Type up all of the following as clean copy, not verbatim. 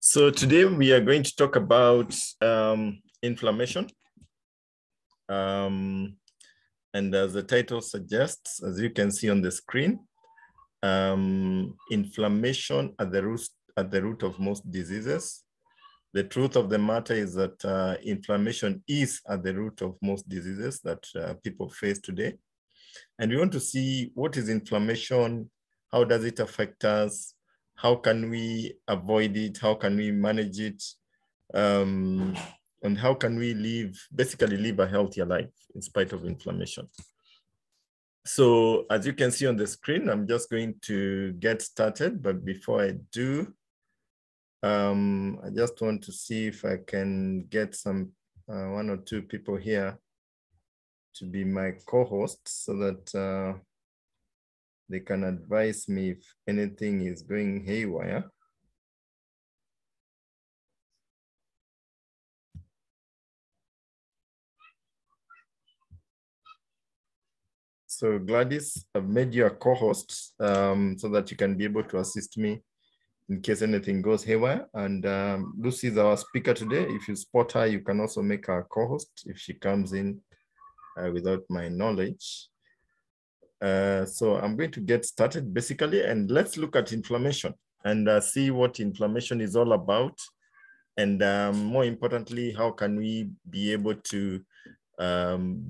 So today we are going to talk about inflammation. And as the title suggests, as you can see on the screen, inflammation at the root of most diseases. The truth of the matter is that inflammation is at the root of most diseases that people face today. And we want to see what is inflammation, how does it affect us, how can we avoid it, how can we manage it, and how can we basically live a healthier life in spite of inflammation. So as you can see on the screen, I'm just going to get started, but before I do, I just want to see if I can get some one or two people here to be my co-hosts so that they can advise me if anything is going haywire. So Gladys, I've made you a co-host so that you can be able to assist me in case anything goes haywire. And Lucy is our speaker today. If you spot her, you can also make her a co-host if she comes in without my knowledge. So I'm going to get started basically, and let's look at inflammation and see what inflammation is all about. And more importantly, how can we be able to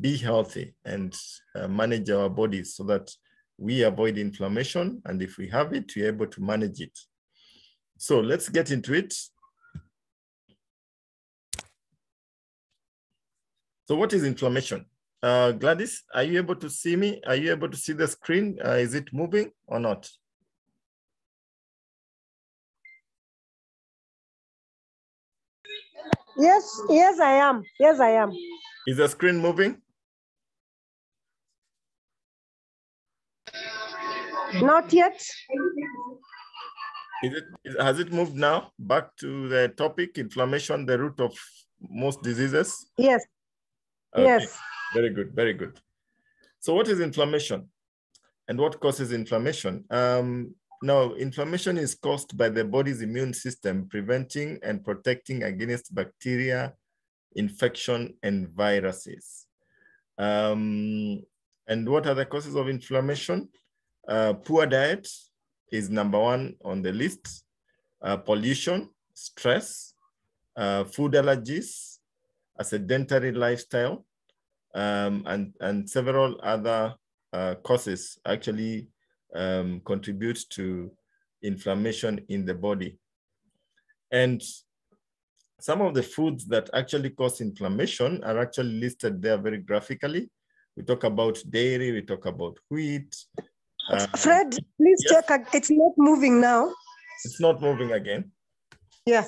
be healthy and manage our bodies so that we avoid inflammation. And if we have it, we're able to manage it. So let's get into it. So what is inflammation? Gladys, are you able to see me? Are you able to see the screen? Is it moving or not? Yes, I am. Yes, I am. Is the screen moving? Not yet. Has it moved now? Back to the topic, inflammation, the root of most diseases? Yes. Okay. Yes. Very good, very good. So what is inflammation and what causes inflammation? Now, inflammation is caused by the body's immune system preventing and protecting against bacteria, infection, and viruses. And what are the causes of inflammation? Poor diet is number one on the list. Pollution, stress, food allergies, a sedentary lifestyle, and several other causes actually contribute to inflammation in the body. And some of the foods that actually cause inflammation are actually listed there very graphically. We talk about dairy, we talk about wheat. Fred, please yes? check. It's not moving now. It's not moving again. Yeah.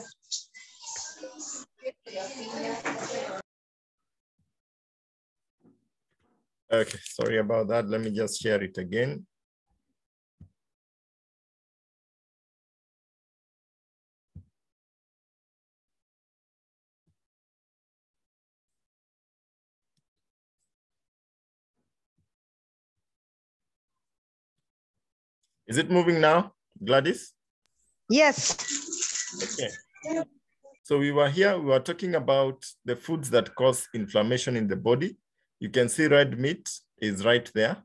Okay, sorry about that. Let me just share it again. Is it moving now, Gladys? Yes. Okay. So we were talking about the foods that cause inflammation in the body. You can see red meat is right there.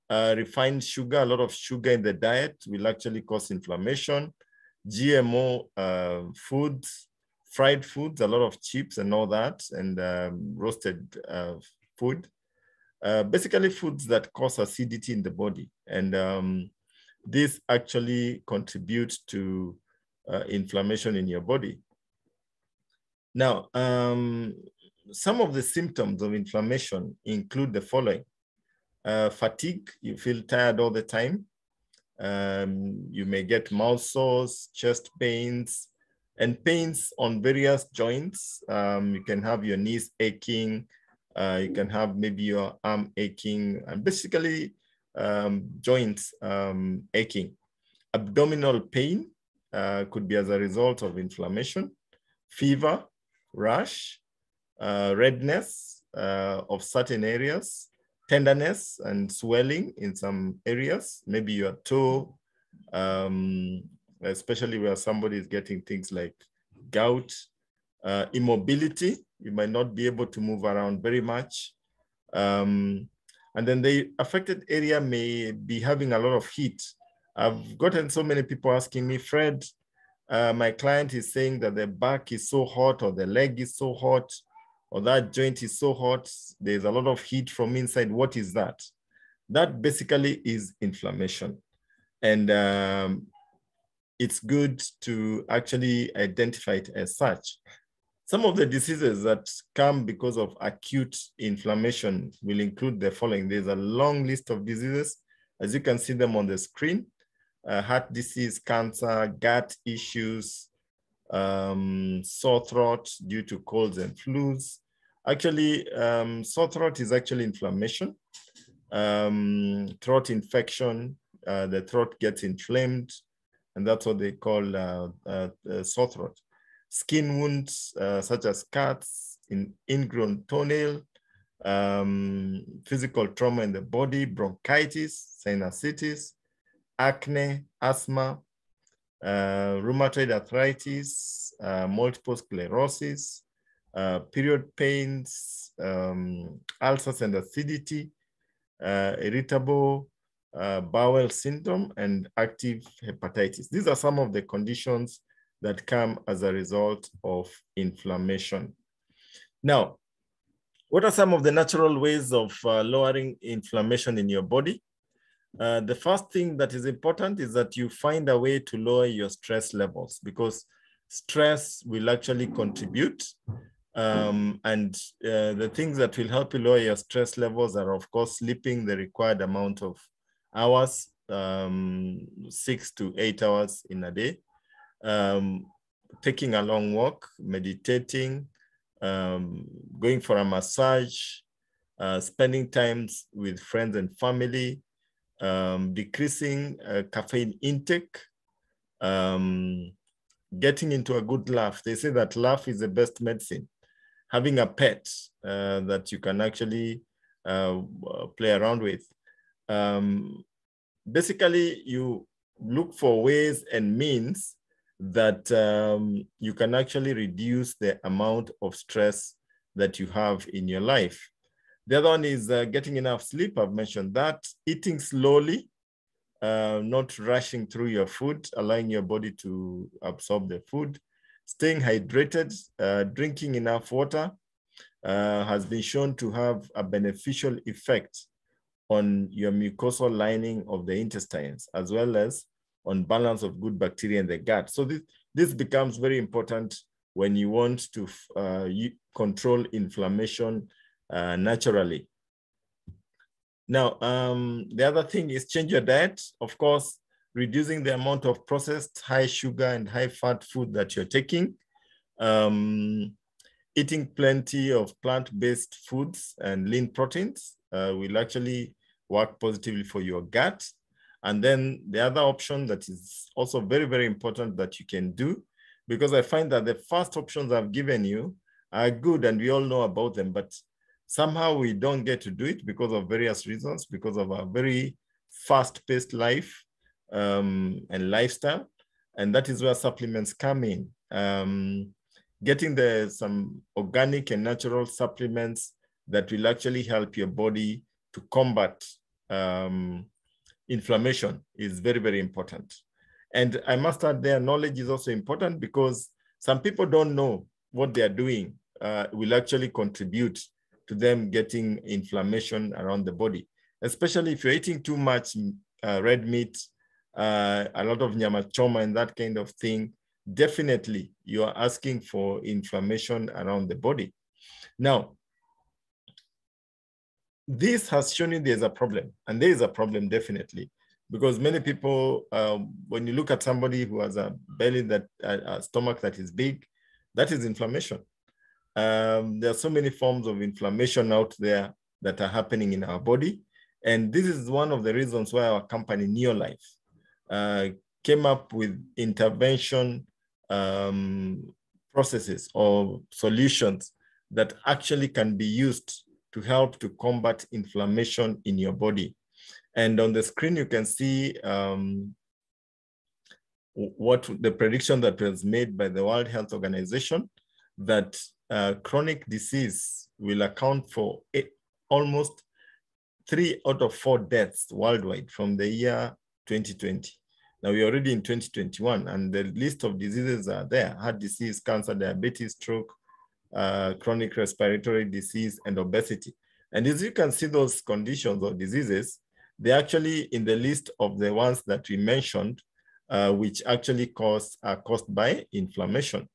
Refined sugar, a lot of sugar in the diet will actually cause inflammation. GMO foods, fried foods, a lot of chips and all that, and roasted food. Basically foods that cause acidity in the body. And this actually contributes to inflammation in your body. Now, some of the symptoms of inflammation include the following. Fatigue, you feel tired all the time. You may get mouth sores, chest pains, and pains on various joints. You can have your knees aching. You can have maybe your arm aching, and basically joints aching. Abdominal pain could be as a result of inflammation. Fever, rash, redness of certain areas, tenderness and swelling in some areas, maybe your toe, especially where somebody is getting things like gout, immobility. You might not be able to move around very much. And then the affected area may be having a lot of heat. I've gotten so many people asking me, Fred, my client is saying that the back is so hot, or the leg is so hot, or that joint is so hot. There's a lot of heat from inside. What is that? That basically is inflammation. And it's good to actually identify it as such. Some of the diseases that come because of acute inflammation will include the following. There's a long list of diseases, as you can see them on the screen: heart disease, cancer, gut issues, sore throat due to colds and flus. Actually, sore throat is actually inflammation. Throat infection, the throat gets inflamed, and that's what they call sore throat. Skin wounds, such as cuts, ingrown toenail, physical trauma in the body, bronchitis, sinusitis, acne, asthma, rheumatoid arthritis, multiple sclerosis, period pains, ulcers and acidity, irritable bowel syndrome, and active hepatitis. These are some of the conditions that come as a result of inflammation. Now, what are some of the natural ways of lowering inflammation in your body? The first thing that is important is that you find a way to lower your stress levels, because stress will actually contribute. The things that will help you lower your stress levels are, of course, sleeping the required amount of hours, 6 to 8 hours in a day, taking a long walk, meditating, going for a massage, spending time with friends and family, decreasing caffeine intake, getting into a good laugh. They say that laugh is the best medicine. Having a pet that you can actually play around with. Basically, you look for ways and means that you can actually reduce the amount of stress that you have in your life. The other one is getting enough sleep. I've mentioned that. Eating slowly, not rushing through your food, allowing your body to absorb the food. Staying hydrated, drinking enough water has been shown to have a beneficial effect on your mucosal lining of the intestines, as well as on balance of good bacteria in the gut. So this becomes very important when you want to control inflammation naturally. Now, the other thing is change your diet. Of course, reducing the amount of processed, high sugar and high fat food that you're taking. Eating plenty of plant-based foods and lean proteins will actually work positively for your gut. And then the other option that is also very, very important that you can do, because I find that the first options I've given you are good and we all know about them, but somehow we don't get to do it because of various reasons, because of our very fast-paced life and lifestyle. And that is where supplements come in. Getting some organic and natural supplements that will actually help your body to combat inflammation is very, very important. And I must add there, knowledge is also important, because some people don't know what they are doing will actually contribute to them getting inflammation around the body, especially if you're eating too much red meat, a lot of nyama choma and that kind of thing. Definitely you are asking for inflammation around the body. Now, this has shown you there's a problem, and there is a problem definitely, because many people, when you look at somebody who has a belly a stomach that is big, that is inflammation. There are so many forms of inflammation out there that are happening in our body. And this is one of the reasons why our company, Neolife, came up with intervention processes or solutions that actually can be used to help to combat inflammation in your body. And on the screen, you can see what the prediction that was made by the World Health Organization, that chronic disease will account for almost 3 out of 4 deaths worldwide from the year 2020. Now we're already in 2021, and the list of diseases are there: heart disease, cancer, diabetes, stroke, chronic respiratory disease, and obesity. And as you can see, those conditions or diseases, they're actually in the list of the ones that we mentioned, which actually are caused by inflammation.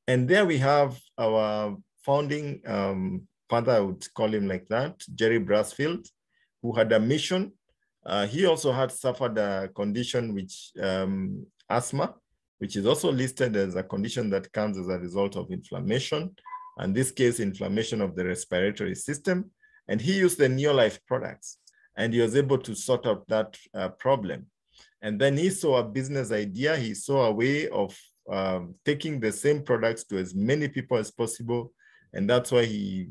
And there we have our founding father, I would call him like that, Jerry Brassfield, who had a mission. He also had suffered a condition which asthma, which is also listed as a condition that comes as a result of inflammation. In this case, inflammation of the respiratory system. And he used the Neolife products, and he was able to sort out that problem. And then he saw a business idea. He saw a way of taking the same products to as many people as possible. And that's why he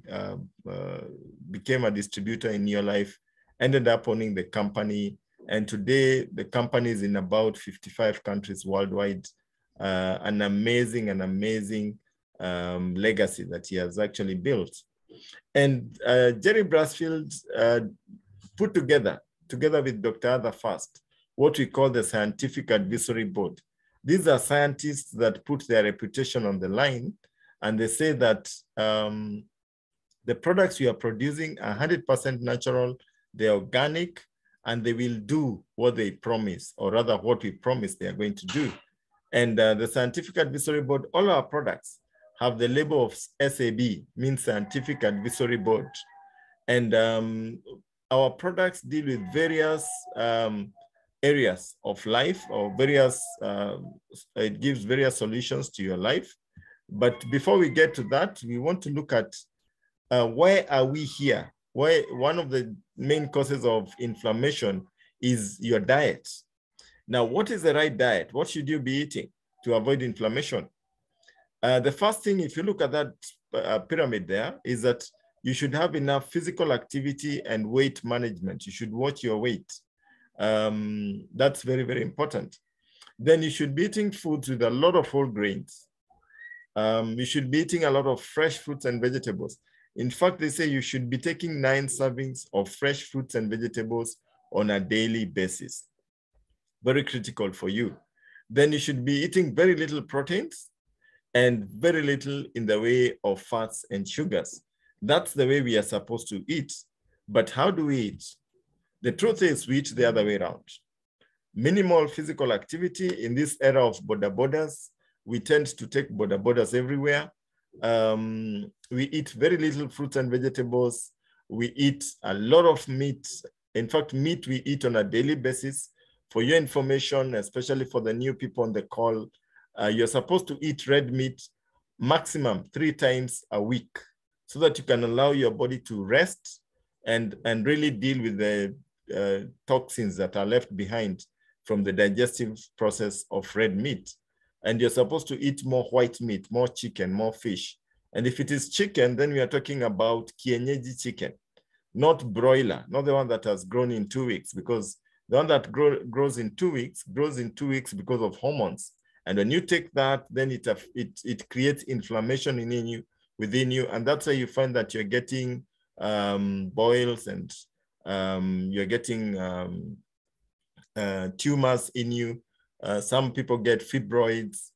became a distributor in Neolife, ended up owning the company. And today the company is in about 55 countries worldwide. An amazing legacy that he has actually built. And Jerry Brassfield put together with Dr. Arthur Fast, what we call the Scientific Advisory Board. These are scientists that put their reputation on the line, and they say that the products we are producing are 100% natural, they're organic, and they will do what they promise, or rather what we promise they are going to do. And the Scientific Advisory Board, all our products have the label of SAB, means Scientific Advisory Board. And our products deal with various areas of life, or various, it gives various solutions to your life. But before we get to that, we want to look at why are we here? Why one of the main causes of inflammation is your diet. Now, what is the right diet? What should you be eating to avoid inflammation? The first thing, if you look at that pyramid there, is that you should have enough physical activity and weight management. You should watch your weight. That's very, very important. Then you should be eating foods with a lot of whole grains. You should be eating a lot of fresh fruits and vegetables. In fact, they say you should be taking 9 servings of fresh fruits and vegetables on a daily basis. Very critical for you. Then you should be eating very little proteins and very little in the way of fats and sugars. That's the way we are supposed to eat. But how do we eat? The truth is we eat the other way around. Minimal physical activity. In this era of border borders, we tend to take border borders everywhere. We eat very little fruits and vegetables. We eat a lot of meat. In fact, meat we eat on a daily basis. For your information, especially for the new people on the call, you're supposed to eat red meat maximum 3 times a week, so that you can allow your body to rest and really deal with the toxins that are left behind from the digestive process of red meat. And you're supposed to eat more white meat, more chicken, more fish. And if it is chicken, then we are talking about kienyeji chicken, not broiler, not the one that has grown in 2 weeks, because the one that grows in 2 weeks because of hormones. And when you take that, then it creates inflammation within you. And that's why you find that you're getting boils, and you're getting tumors in you. Some people get fibroids,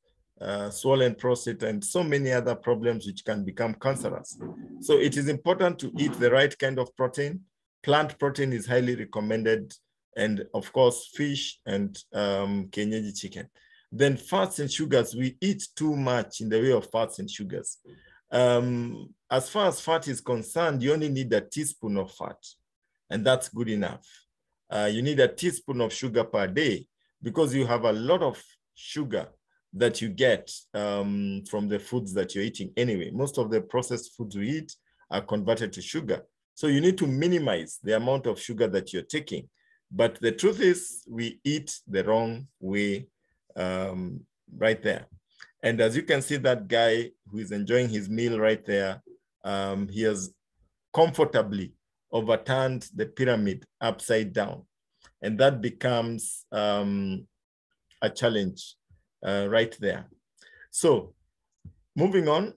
swollen prostate, and so many other problems which can become cancerous. So it is important to eat the right kind of protein. Plant protein is highly recommended, and of course, fish and kienyeji chicken. Then fats and sugars, we eat too much in the way of fats and sugars. As far as fat is concerned, you only need a teaspoon of fat, and that's good enough. You need a teaspoon of sugar per day, because you have a lot of sugar that you get from the foods that you're eating anyway. Most of the processed foods we eat are converted to sugar. So you need to minimize the amount of sugar that you're taking. But the truth is we eat the wrong way right there. And as you can see, that guy who is enjoying his meal right there, he has comfortably overturned the pyramid upside down. And that becomes a a challenge right there. So moving on,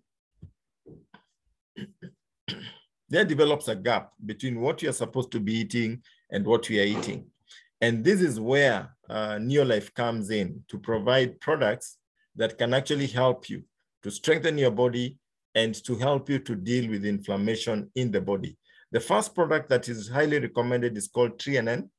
there develops a gap between what you're supposed to be eating and what we are eating. And this is where Neolife comes in to provide products that can actually help you to strengthen your body and to help you to deal with inflammation in the body. The first product that is highly recommended is called TNN.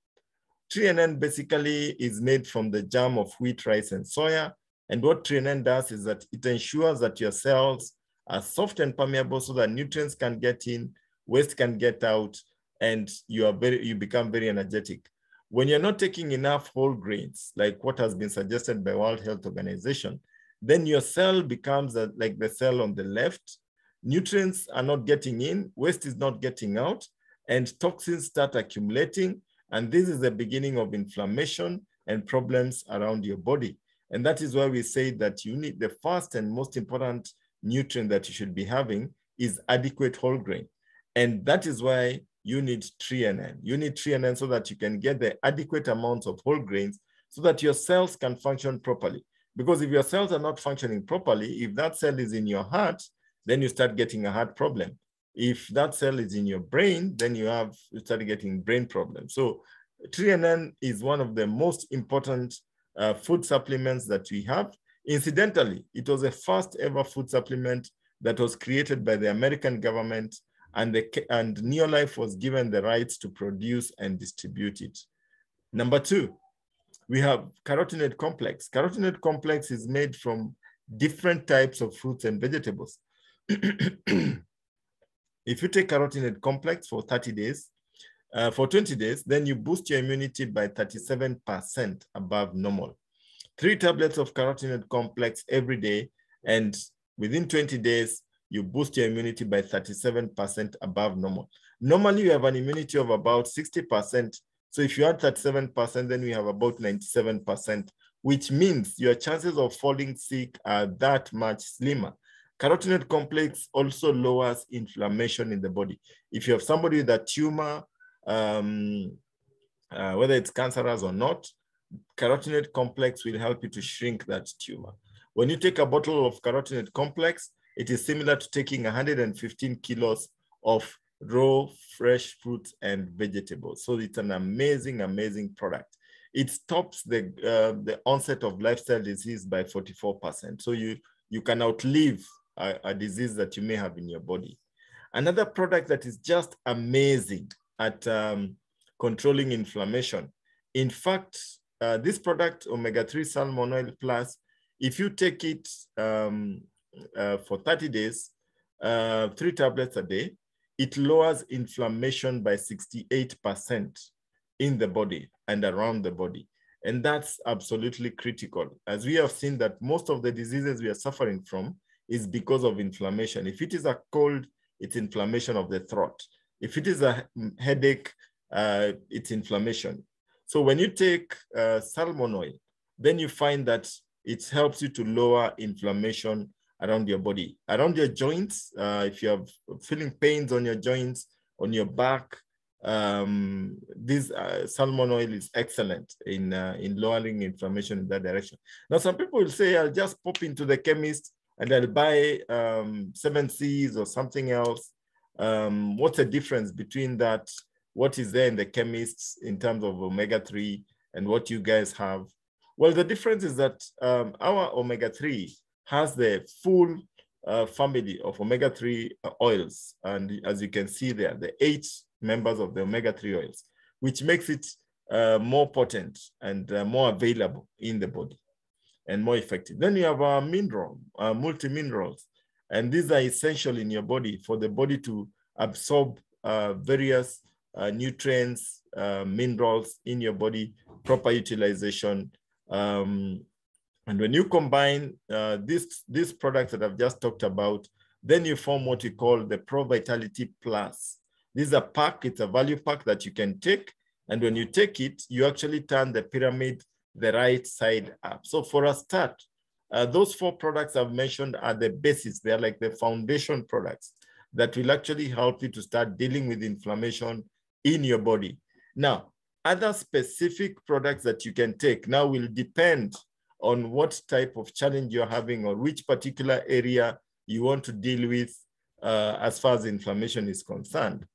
TNN basically is made from the germ of wheat, rice, and soya. And what TNN does is that it ensures that your cells are soft and permeable so that nutrients can get in, waste can get out, and you become very energetic. When you're not taking enough whole grains, like what has been suggested by World Health Organization, then your cell becomes like the cell on the left. Nutrients are not getting in, waste is not getting out, and toxins start accumulating. And this is the beginning of inflammation and problems around your body. And that is why we say that you need the first and most important nutrient that you should be having is adequate whole grain. And that is why you need TNN. You need TNN so that you can get the adequate amounts of whole grains so that your cells can function properly. Because if your cells are not functioning properly, if that cell is in your heart, then you start getting a heart problem. If that cell is in your brain, then you start getting brain problems. So TNN is one of the most important food supplements that we have. Incidentally, it was the first ever food supplement that was created by the American government, and Neolife was given the rights to produce and distribute it. Number two, we have carotenoid complex. Carotenoid complex is made from different types of fruits and vegetables. If you take carotenoid complex for 30 days, for 20 days, then you boost your immunity by 37% above normal. 3 tablets of carotenoid complex every day, and within 20 days, you boost your immunity by 37% above normal. Normally, you have an immunity of about 60%. So if you add 37%, then we have about 97%, which means your chances of falling sick are that much slimmer. Carotenoid complex also lowers inflammation in the body. If you have somebody with a tumor, whether it's cancerous or not, carotenoid complex will help you to shrink that tumor. When you take a bottle of carotenoid complex, it is similar to taking 115 kilos of raw, fresh fruits and vegetables. So it's an amazing, amazing product. It stops the onset of lifestyle disease by 44%. So you can outlive a disease that you may have in your body. Another product that is just amazing at controlling inflammation. In fact, this product, Omega-3 Salmon Oil Plus, if you take it for 30 days, 3 tablets a day, it lowers inflammation by 68% in the body and around the body. And that's absolutely critical, as we have seen that most of the diseases we are suffering from is because of inflammation. If it is a cold, it's inflammation of the throat. If it is a headache, it's inflammation. So when you take salmon oil, then you find that it helps you to lower inflammation around your body, around your joints. If you have feeling pains on your joints, on your back, this salmon oil is excellent in lowering inflammation in that direction. Now, some people will say, I'll just pop into the chemist and I'll buy 7Cs or something else. What's the difference between that? What is there in the chemists in terms of omega-3 and what you guys have? Well, the difference is that our omega-3 has the full family of omega-3 oils. And as you can see there, the 8 members of the omega-3 oils, which makes it more potent and more available in the body and more effective. Then you have our multi-minerals, and these are essential in your body for the body to absorb various nutrients, minerals in your body, proper utilization. And when you combine these products that I've just talked about, then you form what we call the Pro Vitality Plus. This is a pack, it's a value pack that you can take. And when you take it, you actually turn the pyramid the right side up. So for a start, those 4 products I've mentioned are the basis. They're like the foundation products that will actually help you to start dealing with inflammation in your body. Now, other specific products that you can take now will depend on what type of challenge you're having or which particular area you want to deal with as far as inflammation is concerned.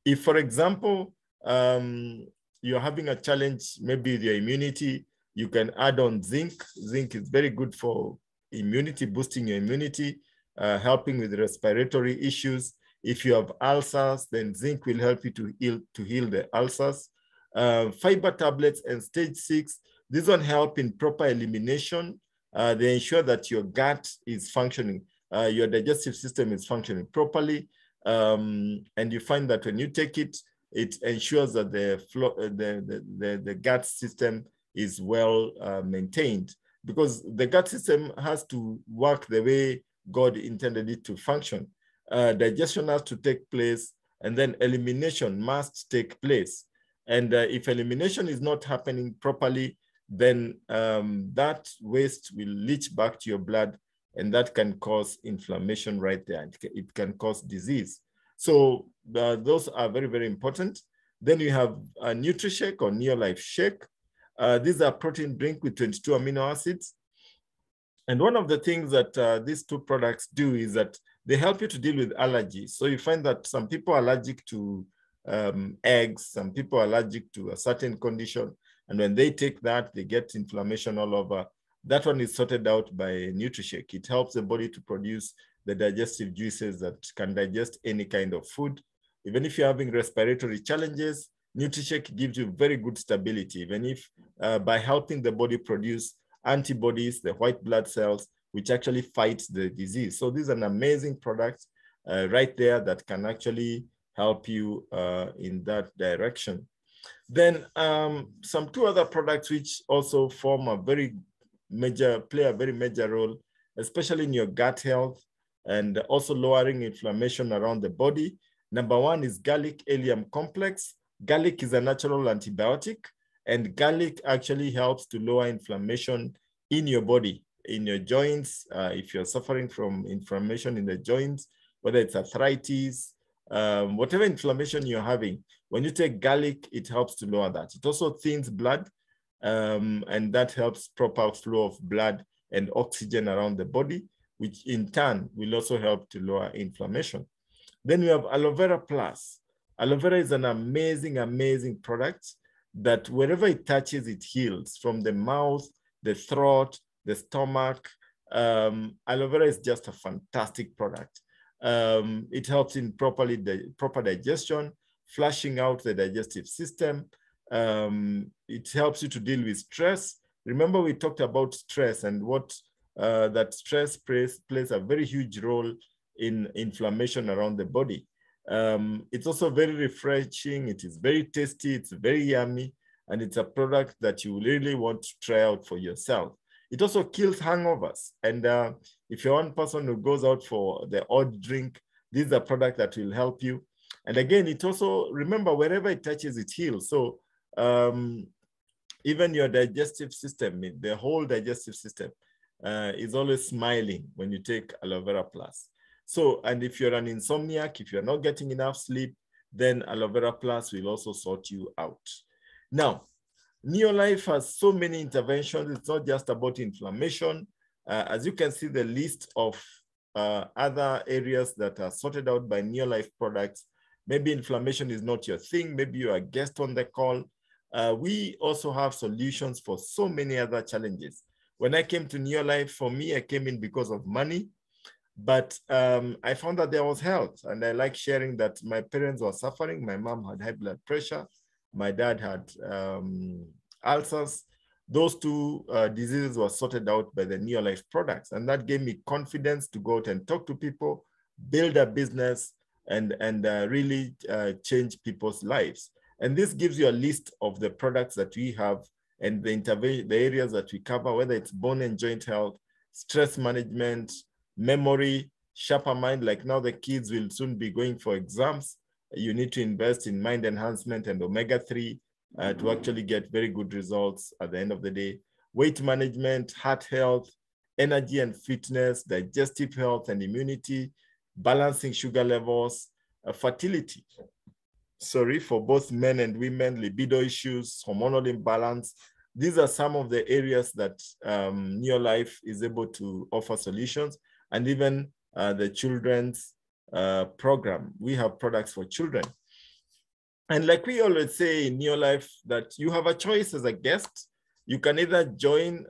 If, for example, you're having a challenge maybe with your immunity, you can add on zinc. Zinc is very good for immunity, boosting your immunity, helping with respiratory issues. If you have ulcers, then zinc will help you to heal the ulcers. Fiber tablets and stage 6, these one help in proper elimination. They ensure that your gut is functioning, your digestive system is functioning properly. And you find that when you take it, it ensures that the gut system is well maintained, because the gut system has to work the way God intended it to function. Digestion has to take place, and then elimination must take place. And if elimination is not happening properly, then that waste will leach back to your blood, and that can cause inflammation right there. It can cause disease. So those are very, very important. Then you have a NutriShake or Neolife Shake. These are protein drink with 22 amino acids. And one of the things that these two products do is that they help you to deal with allergies. So you find that some people are allergic to eggs, some people are allergic to a certain condition. And when they take that, they get inflammation all over. That one is sorted out by NutriShake. It helps the body to produce the digestive juices that can digest any kind of food. Even if you're having respiratory challenges, NutriShake gives you very good stability, even if by helping the body produce antibodies, the white blood cells, which actually fight the disease. So this is an amazing product right there that can actually help you in that direction. Then some two other products which also form a very major, play a very major role, especially in your gut health and also lowering inflammation around the body. Number one is garlic allium complex. Garlic is a natural antibiotic, and garlic actually helps to lower inflammation in your body, in your joints. If you're suffering from inflammation in the joints, whether it's arthritis, whatever inflammation you're having, when you take garlic, it helps to lower that. It also thins blood, and that helps proper flow of blood and oxygen around the body, which in turn will also help to lower inflammation. Then we have aloe vera plus. Aloe vera is an amazing, amazing product that wherever it touches, it heals from the mouth, the throat, the stomach. Aloe vera is just a fantastic product. It helps in proper digestion, flushing out the digestive system. It helps you to deal with stress. Remember, we talked about stress and what that stress plays a very huge role in inflammation around the body. It's also very refreshing. It is very tasty. It's very yummy. And it's a product that you really want to try out for yourself. It also kills hangovers. And if you're one person who goes out for the odd drink, this is a product that will help you. And again, it also, remember, wherever it touches, it heals. So even your digestive system, the whole digestive system is always smiling when you take aloe vera plus. So, and if you're an insomniac, if you're not getting enough sleep, then aloe vera plus will also sort you out. Now, Neolife has so many interventions. It's not just about inflammation. As you can see, the list of other areas that are sorted out by Neolife products. Maybe inflammation is not your thing. Maybe you're a guest on the call. We also have solutions for so many other challenges. When I came to Neolife, for me, I came in because of money. But I found that there was health, and I like sharing that my parents were suffering. My mom had high blood pressure. My dad had ulcers. Those two diseases were sorted out by the Neolife products, and that gave me confidence to go out and talk to people, build a business, and really change people's lives. And this gives you a list of the products that we have and the areas that we cover, whether it's bone and joint health, stress management, memory, sharper mind. Like now the kids will soon be going for exams. You need to invest in mind enhancement and omega-3 to actually get very good results at the end of the day. Weight management, heart health, energy and fitness, digestive health and immunity, balancing sugar levels, fertility. Sorry, for both men and women, libido issues, hormonal imbalance, These are some of the areas that Neolife is able to offer solutions, and even the children's program. We have products for children. And like we always say in Neolife, that you have a choice as a guest. You can either join,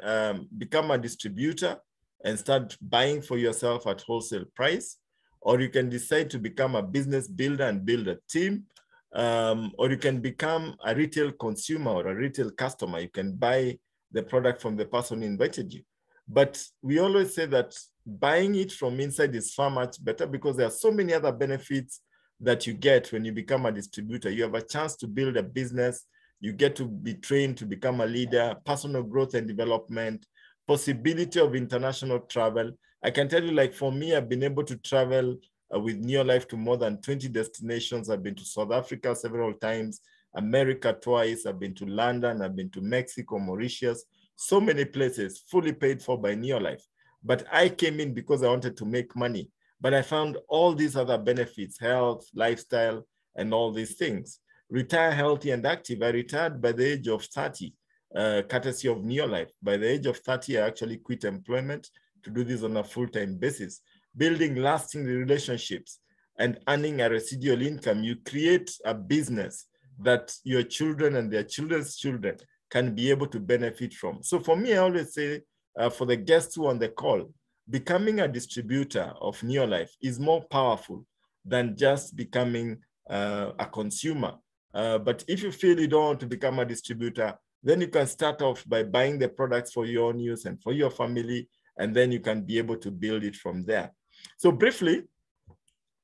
become a distributor and start buying for yourself at wholesale price, or you can decide to become a business builder and build a team, or you can become a retail consumer or a retail customer. You can buy the product from the person who invited you. But we always say that buying it from inside is far much better, because there are so many other benefits that you get when you become a distributor. You have a chance to build a business. You get to be trained to become a leader, personal growth and development, possibility of international travel. I can tell you, like for me, I've been able to travel with Neolife to more than 20 destinations. I've been to South Africa several times, America twice. I've been to London. I've been to Mexico, Mauritius, so many places, fully paid for by Neolife. But I came in because I wanted to make money. But I found all these other benefits, health, lifestyle, and all these things. Retire healthy and active. I retired by the age of 30, courtesy of Neolife. By the age of 30, I actually quit employment to do this on a full-time basis. Building lasting relationships and earning a residual income. You create a business that your children and their children's children can be able to benefit from. So for me, I always say, for the guests who are on the call, becoming a distributor of Neolife is more powerful than just becoming a consumer. But if you feel you don't want to become a distributor, then you can start off by buying the products for your own use and for your family, and then you can be able to build it from there. So briefly,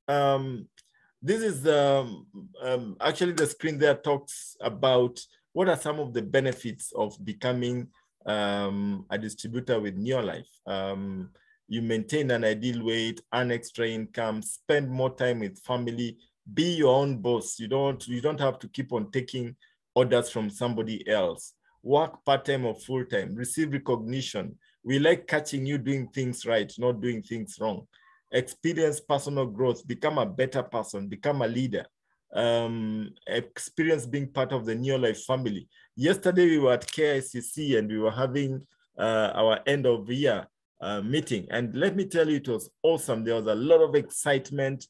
this is actually the screen there talks about what are some of the benefits of becoming a distributor with Neolife. You maintain an ideal weight, earn extra income, spend more time with family, be your own boss. You don't have to keep on taking orders from somebody else. Work part-time or full-time, receive recognition. We like catching you doing things right, not doing things wrong. Experience personal growth, become a better person, become a leader. Experience being part of the Neolife family. Yesterday, we were at KICC and we were having our end of the year meeting. And let me tell you, it was awesome. There was a lot of excitement.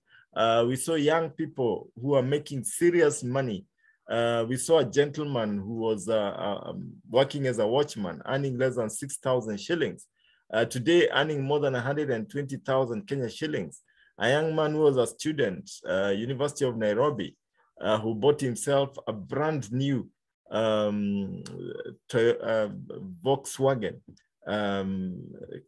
We saw young people who are making serious money. We saw a gentleman who was working as a watchman, earning less than 6,000 shillings. Today, earning more than 120,000 Kenya shillings. A young man who was a student, University of Nairobi, who bought himself a brand new Volkswagen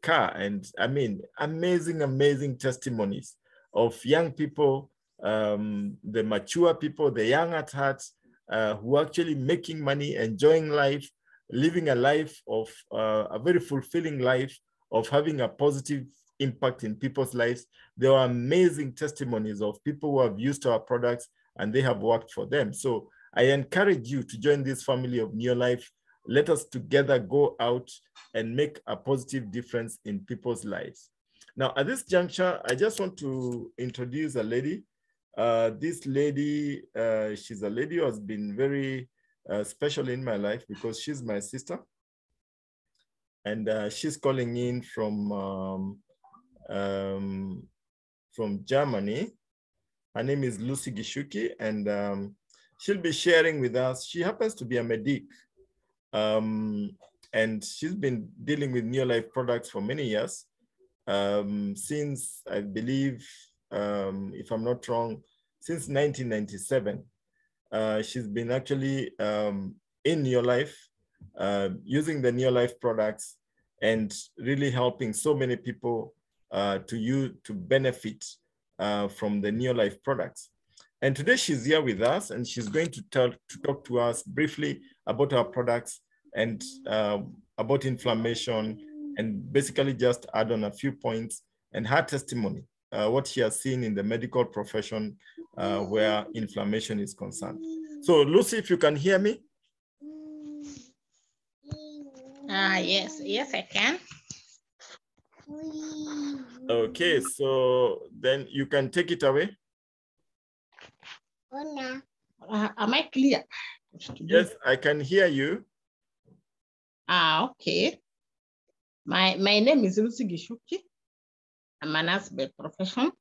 car. And I mean, amazing testimonies of young people, the mature people, the young at heart, who are actually making money, enjoying life, living a life of a very fulfilling life, of having a positive impact in people's lives. There are amazing testimonies of people who have used our products and they have worked for them. So I encourage you to join this family of Neolife. Let us together go out and make a positive difference in people's lives. Now, at this juncture, I just want to introduce a lady. This lady, she's a lady who has been very special in my life because she's my sister. And she's calling in from Germany. Her name is Lucy Gichuki, and she'll be sharing with us. She happens to be a medic, and she's been dealing with Neolife products for many years, since, I believe, if I'm not wrong, since 1997. She's been actually in Neolife, using the Neolife products and really helping so many people to benefit from the Neolife products. And today she's here with us and she's going to talk to us briefly about our products and about inflammation, and basically just add on a few points and her testimony, what she has seen in the medical profession where inflammation is concerned. So Lucy, if you can hear me. Yes, I can. Okay, so then you can take it away. Am I clear? Yes, I can hear you. Okay. My name is Gichuki. I'm a nurse by profession.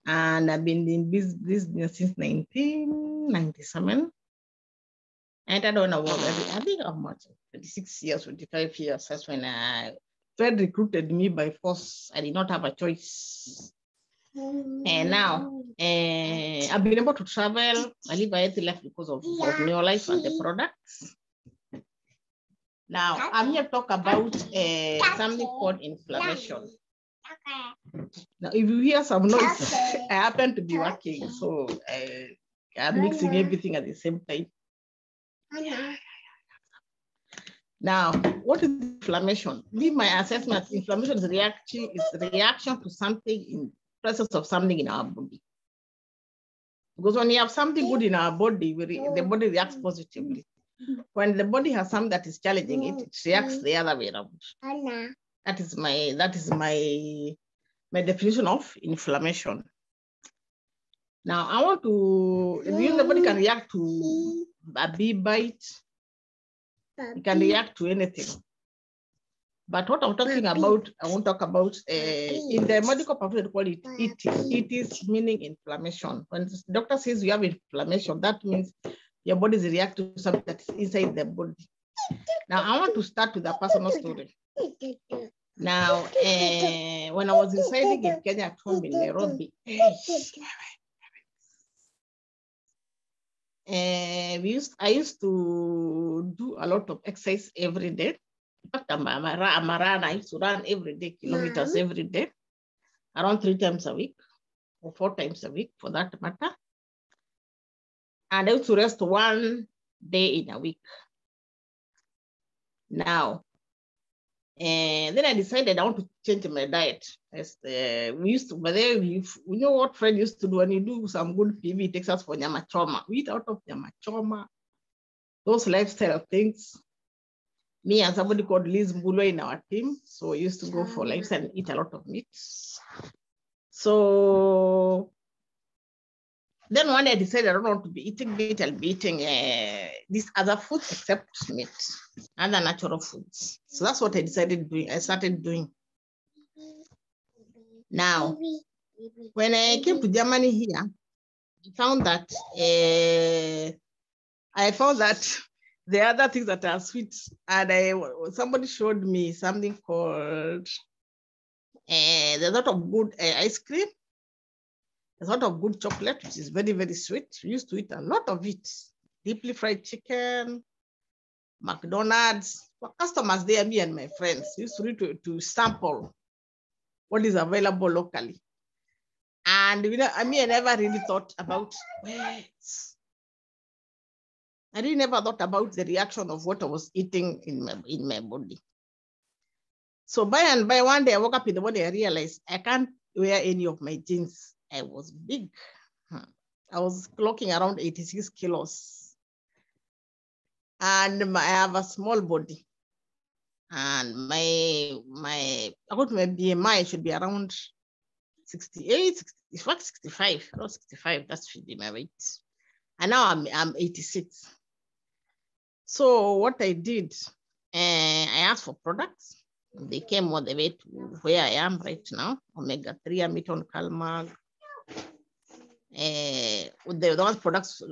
And I've been in business since 1997. And I don't know what, I think I'm much, 26 years, 25 years. That's when Fred recruited me by force. I did not have a choice. And now I've been able to travel. I live a healthy life because of New Life and the products. Now I'm here to talk about something called inflammation. Now, if you hear some noise, I happen to be working, so I'm mixing everything at the same time. Now, what is inflammation? Leave my assessment. Inflammation is reaction to something in presence of something in our body. Because when you have something good in our body, the body reacts positively. When the body has something that is challenging it, it reacts the other way around. That is my definition of inflammation. Now, I want to, the body can react to a bee bite. It can react to anything. But what I'm talking about, I won't talk about, in the medical profession, they call it itis, meaning inflammation. When the doctor says you have inflammation, that means your body is reacting to something that is inside the body. Now, I want to start with a personal story. Now, when I was residing in Kenya at home in Nairobi, I used to do a lot of exercise every day. In fact, I'm a runner. I used to run every day, kilometers every day, around 3 times a week, or 4 times a week for that matter. And I used to rest 1 day in a week. Now, and then I decided I want to change my diet. We used to, but then we know what Fred used to do when you do some good PV, it takes us for nyama choma. We eat out of nyama choma, those lifestyle things. Me and somebody called Liz Mbulo in our team. So we used to go for lifestyle and eat a lot of meat. So then one day I decided I don't want to be eating meat, I'll be eating these other foods except meat, other natural foods. So that's what I decided doing. I started doing. Now, when I came to Germany here, I found that the other things that are sweet, and somebody showed me something called, there's a lot of good ice cream. There's a lot of good chocolate, which is very, very sweet. We used to eat a lot of it. Deeply fried chicken, McDonald's. For customers there, me and my friends used to sample what is available locally. And I never really thought about, I really never thought about the reaction of what I was eating in my body. So by and by, one day I woke up in the morning, I realized I can't wear any of my jeans. I was big. I was clocking around 86 kilos. And I have a small body. And my BMI should be around 68, 65, around 65. That should be my weight. And now I'm 86. So what I did, I asked for products. They came all the way to where I am right now. Omega-3, Amiton, Calmag. Those products,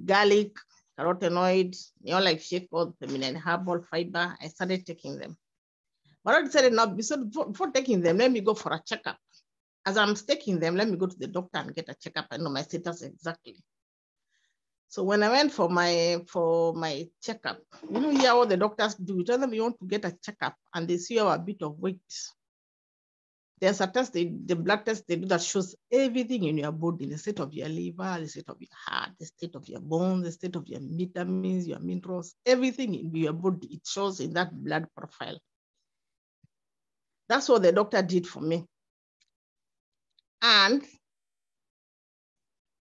garlic, carotenoid, like shake called feminine herbal fiber. I started taking them. But I decided now, before taking them, let me go for a checkup. As I'm taking them, let me go to the doctor and get a checkup. I know my status exactly. So when I went for my checkup, here what the doctors do, you tell them you want to get a checkup and they see you have a bit of weight. There's a test, the blood test they do that shows everything in your body, the state of your liver, the state of your heart, the state of your bones, the state of your vitamins, your minerals, everything in your body, it shows in that blood profile. That's what the doctor did for me. And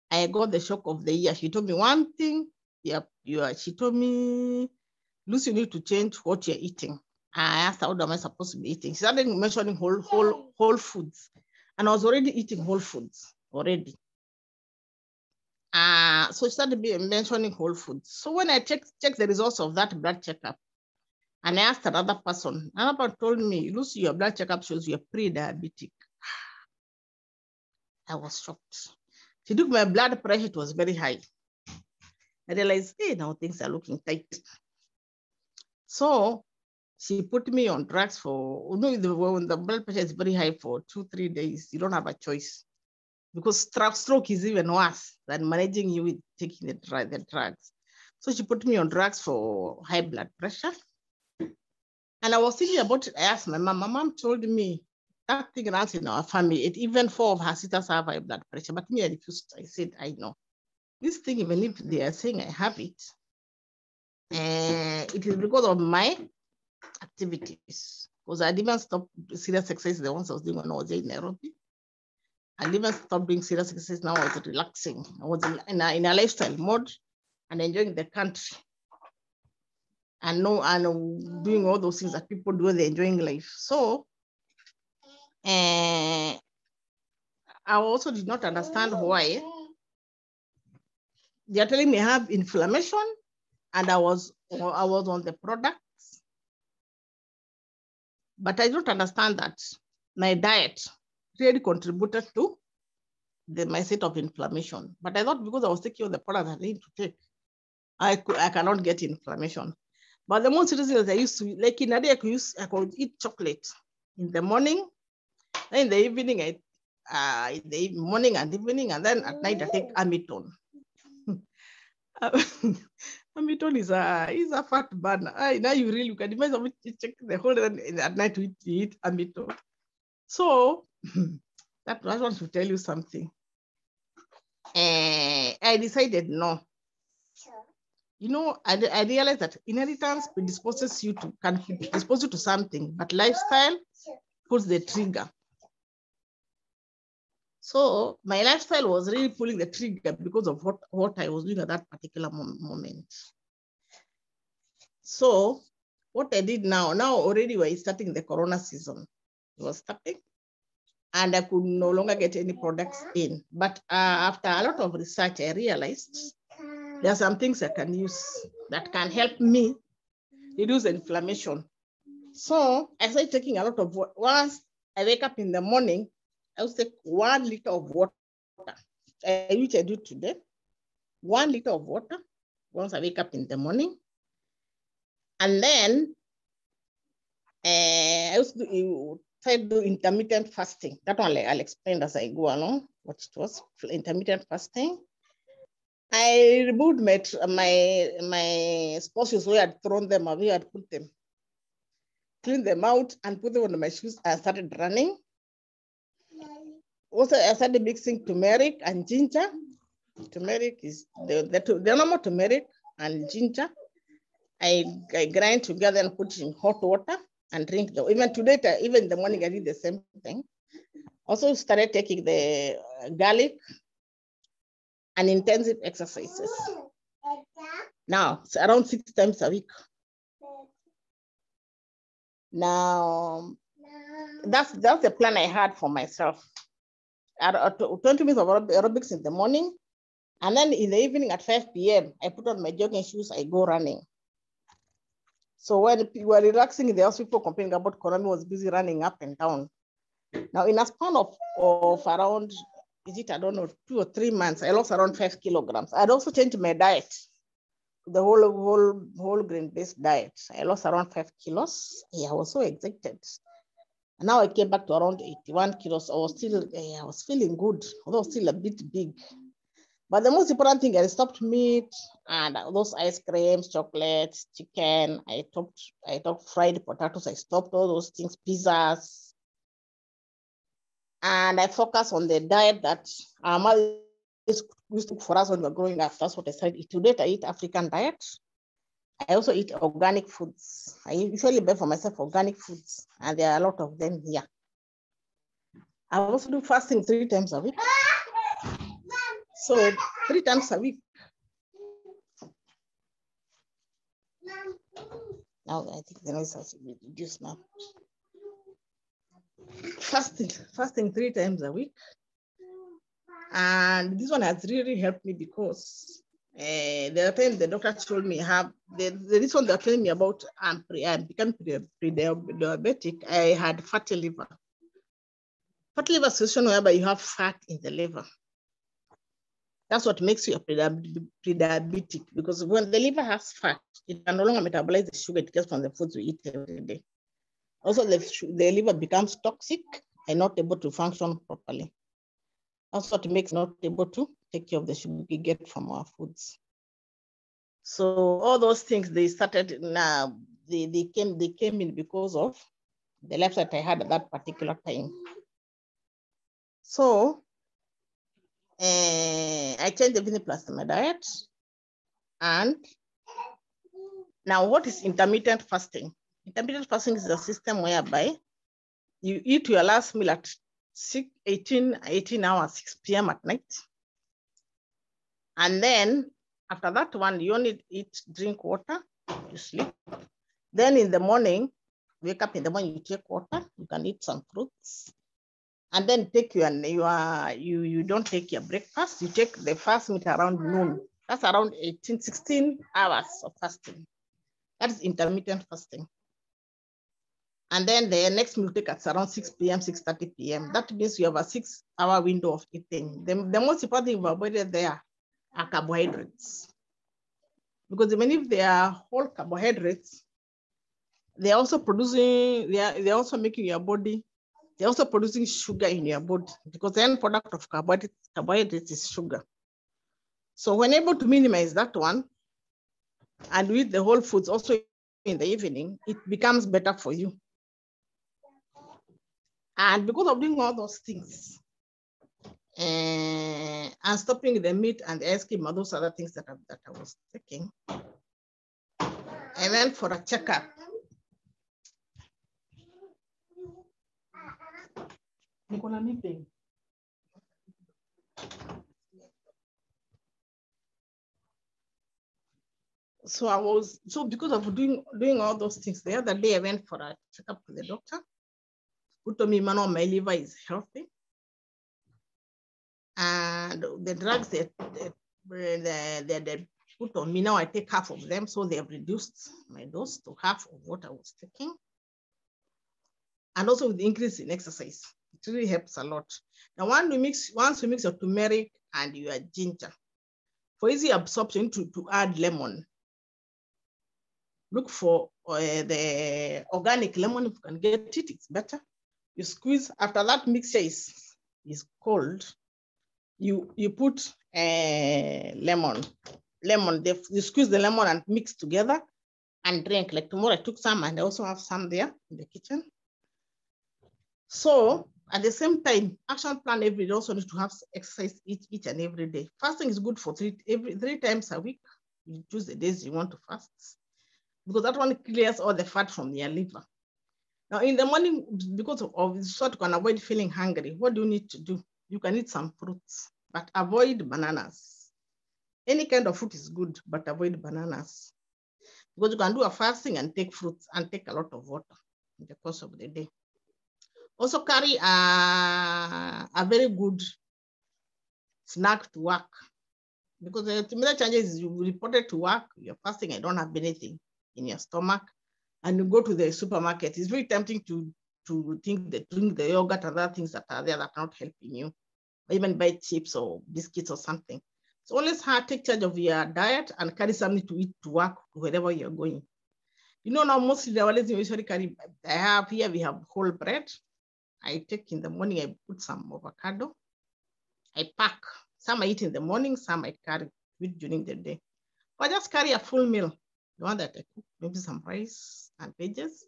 I got the shock of the year. She told me one thing, she told me, Lucy, you need to change what you're eating. I asked her, what am I supposed to be eating? She started mentioning whole foods. And I was already eating whole foods already. So she started mentioning whole foods. So when I checked the results of that blood checkup, And I asked another person. Another person told me, Lucy, your blood checkup shows you're pre-diabetic. I was shocked. She took my blood pressure, it was very high. I realized, hey, now things are looking tight. So she put me on drugs for, when the blood pressure is very high for 2-3 days, you don't have a choice. Because stroke is even worse than managing you with taking the drugs. So she put me on drugs for high blood pressure. And I was thinking about it. I asked my mom. My mom told me that thing runs in our family. Even 4 of her sisters have high blood pressure. But me, I refused. I said, I know. This thing, even if they are saying I have it, it is because of my activities. Because I didn't stop serious exercise the ones I was doing when I was in Nairobi. I didn't stop doing serious exercise. Now I was relaxing. I was in a lifestyle mode and enjoying the country. And doing all those things that people do, they're enjoying life. So I also did not understand why they're telling me I have inflammation, and I was on the products, but I don't understand that my diet really contributed to my state of inflammation. But I thought because I was taking all the products I need to take, I cannot get inflammation. But the most reason is I used to, like in a day, I could eat chocolate in the morning, then in the evening, in the morning and evening, and then at night I take Amiton. Amiton is a fat burner. Now you can imagine you check the whole day at night you eat Amiton. So I want to tell you something. I decided no. I realized that inheritance predisposes you to something, but lifestyle puts the trigger. So my lifestyle was really pulling the trigger because of what I was doing at that particular moment. So what I did now already we're starting the Corona season. It was starting, and I could no longer get any products in. But after a lot of research, I realized there are some things I can use that can help me reduce inflammation. So I started taking a lot of water. Once I wake up in the morning, I will take 1 liter of water, which I do today. 1 liter of water once I wake up in the morning. And then I also try to do intermittent fasting. That one I'll explain as I go along what it was. Intermittent fasting. I removed my spouses where I had thrown them away, I had put them, cleaned them out and put them on my shoes. I started running. Also, I started mixing turmeric and ginger. Turmeric is the normal turmeric and ginger. I grind together and put in hot water and drink them. Even today, even in the morning, I did the same thing. Also started taking the garlic and intensive exercises. Now, it's around 6 times a week. Now, that's the plan I had for myself. 20 minutes of aerobics in the morning, and then in the evening at 5 p.m., I put on my jogging shoes, I go running. So when people were relaxing in the house, people complaining about Konami was busy running up and down. Now, in a span of around, I don't know, 2 or 3 months, I lost around 5 kilograms. I'd also changed my diet, the whole grain-based diet. I lost around 5 kilos. Yeah, I was so excited. And now I came back to around 81 kilos. I was feeling good, although still a bit big. But the most important thing, I stopped meat and those ice creams, chocolates, chicken. I stopped fried potatoes. I stopped all those things, pizzas. And I focused on the diet that our mother used to cook for us when we were growing up. That's what I started. Today, I eat African diet. I also eat organic foods. I usually buy for myself organic foods, and there are a lot of them here. I also do fasting 3 times a week. So 3 times a week. Now I think the noise has been reduced now. Fasting 3 times a week. And this one has really helped me because the other time the doctor told me the reason they're telling me about I'm becoming pre-diabetic, I had fatty liver. Fatty liver situation whereby you have fat in the liver. That's what makes you a pre-diabetic, because when the liver has fat, it can no longer metabolize the sugar it gets from the foods we eat every day. Also, the liver becomes toxic and not able to function properly. That's what makes not able to take care of the sugar we get from our foods. So all those things, they started now, they came in because of the lifestyle I had at that particular time. So I changed everything plus my diet. And now what is intermittent fasting? Intermittent fasting is a system whereby you eat your last meal at 18 hours, 6 p.m. at night. And then after that one, you only eat, drink water, you sleep. Then in the morning, wake up in the morning, you take water, you can eat some fruits. And then take you don't take your breakfast, you take the first meal around noon. That's around 16 hours of fasting. That is intermittent fasting. And then the next meal take at around 6 p.m., 6:30 p.m. That means you have a 6-hour window of eating. The most important thing you've avoided there are carbohydrates. Because even if they are whole carbohydrates, they're also producing, they're also making your body, they're also producing sugar in your body, because the end product of carbohydrates is sugar. So when able to minimize that one, and with the whole foods also in the evening, it becomes better for you. And because of doing all those things, and stopping the meat and the ice cream and those other things that I was taking, I went for a checkup. So because of doing all those things, the other day I went for a checkup with the doctor, who told me, "Man, my liver is healthy. And the drugs that they put on me now, I take half of them, so they have reduced my dose to half of what I was taking. And also with the increase in exercise, it really helps a lot. Now, once you mix your turmeric and your ginger, for easy absorption, to add lemon. Look for the organic lemon. If you can get it, it's better. You squeeze. After that mixture is cold, you put lemon. You squeeze the lemon and mix together and drink. Like tomorrow, I took some, and I also have some there in the kitchen. So at the same time, action plan every day also need to have exercise each and every day. Fasting is good for 3 times a week. You choose the days you want to fast, because that one clears all the fat from your liver. Now in the morning, because of so you can avoid feeling hungry, what do you need to do? You can eat some fruits, but avoid bananas. Any kind of fruit is good, but avoid bananas. Because you can do a fasting and take fruits and take a lot of water in the course of the day. Also carry a very good snack to work, because the similar changes is you reported to work, you're fasting and don't have anything in your stomach, and you go to the supermarket. It's very tempting to drink the yogurt and other things that are there that are not helping you, or even buy chips or biscuits or something. So always take charge of your diet and carry something to eat to work wherever you're going. You know, now mostly the always usually carry, we have whole bread. I take in the morning, I put some avocado. I pack. Some I eat in the morning, some I carry during the day. Or just carry a full meal. The one that I cook, maybe some rice and veggies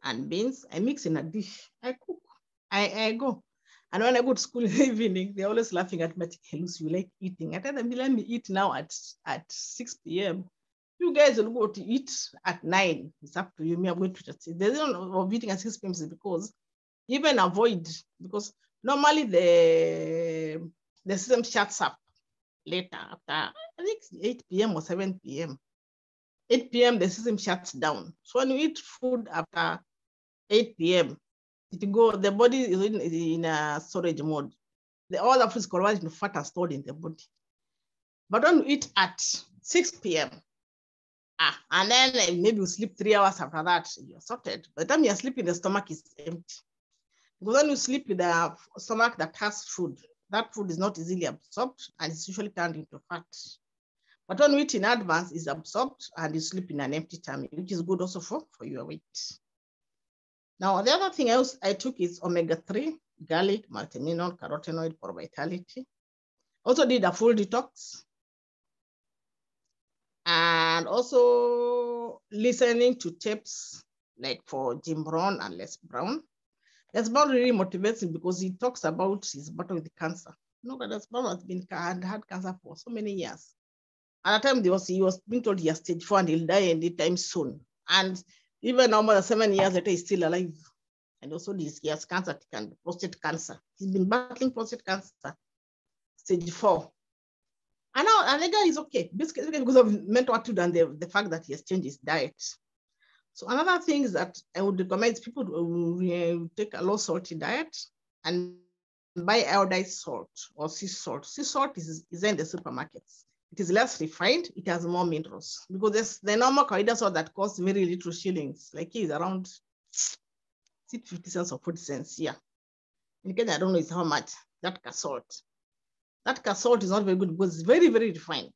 and beans. I mix in a dish. I cook. I go. And when I go to school in the evening, they're always laughing at me. Lucy, you like eating. I tell them, let me eat now at 6 p.m. You guys will go to eat at 9. It's up to you. Me, I'm going to just eat. The reason of eating at 6 p.m. is because even avoid, because normally the system shuts up later after, I think 8 p.m. or 7 p.m. 8 p.m. the system shuts down. So when you eat food after 8 p.m., the body is in a storage mode. All the food is converted into fat and stored in the body. But don't eat at 6 p.m. And then maybe you sleep 3 hours after that, you're sorted. By the time you're sleeping, the stomach is empty. Because when you sleep with a stomach that has food, that food is not easily absorbed and it's usually turned into fat. But when you eat in advance, it's absorbed and you sleep in an empty tummy, which is good also for your weight. Now, the other thing else I took is omega-3, garlic, multimineral, carotenoid for vitality. Also did a full detox. And also listening to tapes like for Jim Brown and Les Brown. Les Brown really motivates him because he talks about his battle with cancer. But Les Brown has had cancer for so many years. At the time he was being told he has stage 4 and he'll die anytime soon. And even almost 7 years later, he's still alive. And also he has cancer, prostate cancer. He's been battling prostate cancer, stage 4. And now the guy is okay, basically because of mental attitude and the fact that he has changed his diet. So another thing is that I would recommend people to take a low salty diet and buy iodized salt or sea salt. Sea salt is in the supermarkets. It is less refined, it has more minerals because there's the normal kawaida salt that costs very little shillings, like it is around 50 cents or 40 cents. Yeah. In Kenya, I don't know how much that salt. That salt is not very good because it's very, very refined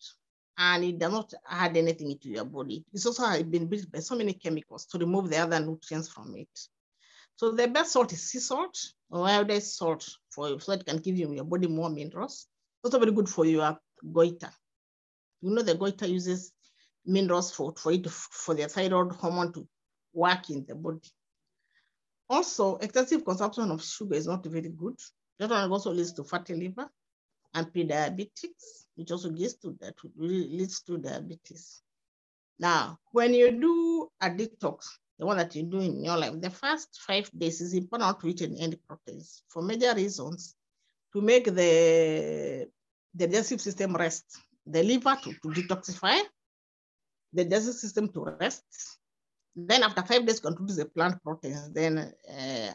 and it does not add anything into your body. It's also been built by so many chemicals to remove the other nutrients from it. So the best salt is sea salt or iodized salt so it can give your body more minerals. It's also very good for your goiter. You know the goiter uses minerals for the thyroid hormone to work in the body. Also, excessive consumption of sugar is not very good. That one also leads to fatty liver and pre-diabetics, which also leads to diabetes. Now, when you do a detox, the one that you do in your life, the first 5 days is important to eat any proteins for major reasons, to make the digestive system rest, the liver to detoxify, the digestive system to rest. Then after 5 days, contribute the plant proteins, then